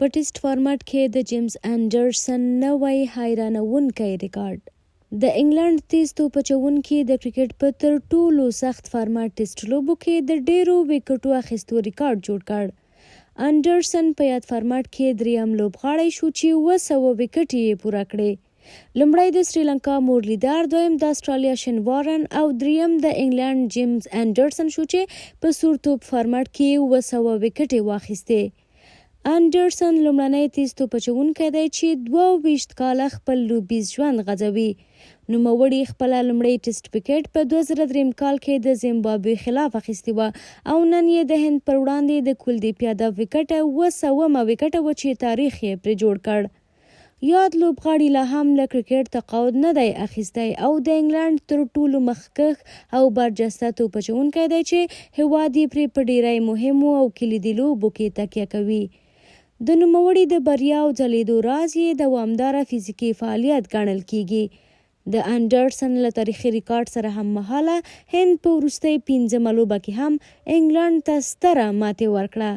په ټېسټ فارمټ کې د جېمز انډرسن نوی حیرانوونکی ریکارډ. د انګلند تیز توپ اچوونکي د کرکټ په تر ټولو سخت فارمټ ټېسټ لوبو کې د ډېرو وکټو اخیستو ریکارډ جوړ کړ. انډرسن په یاد فارمټ کې دریم لوبغاړی شو چې 200 وکټې یې پوره کړې. لومړی د سریلانکا مورلیدار، دویم د استرالیا شین وارن او دریم د انګلند جېمز انډرسن شو چې په سور توپ فارمټ کې 200 وکټې واخیستې. انډرسن لومړنی تیز توپ اچوونکی دی چې 22 کاله خپل لوبیز ژوند غځوي. نوموړي خپله لومړۍ ټېسټ وکټ په 2003 کال کې د زیمبابوې خلاف اخیستې وه او نن یې د هند پر وړاندې د کلدیپ یادو وکټه 200مه وکټه وه چې تاریخ یې پرې جوړ کړ. یاد لوبغاړي لا هم له کرکټ تقاعد نه دی اخیستی او د انګلند تر ټولو مخکښ او برجسته توپ اچوونکی دی چې هیواد یې پرې په ډیری مهمو او کلیدي لوبو کې تکیه کوي. د نوموړي د بریا او ځلیدو راز یې دوامداره فزیکي فعالیت ګڼل کیږي. د انډرسن له تاریخي ریکارډ سره هممهاله هند په وروستۍ 5مه لوبه کې هم انګلند ته ستره ماتې ورکړه.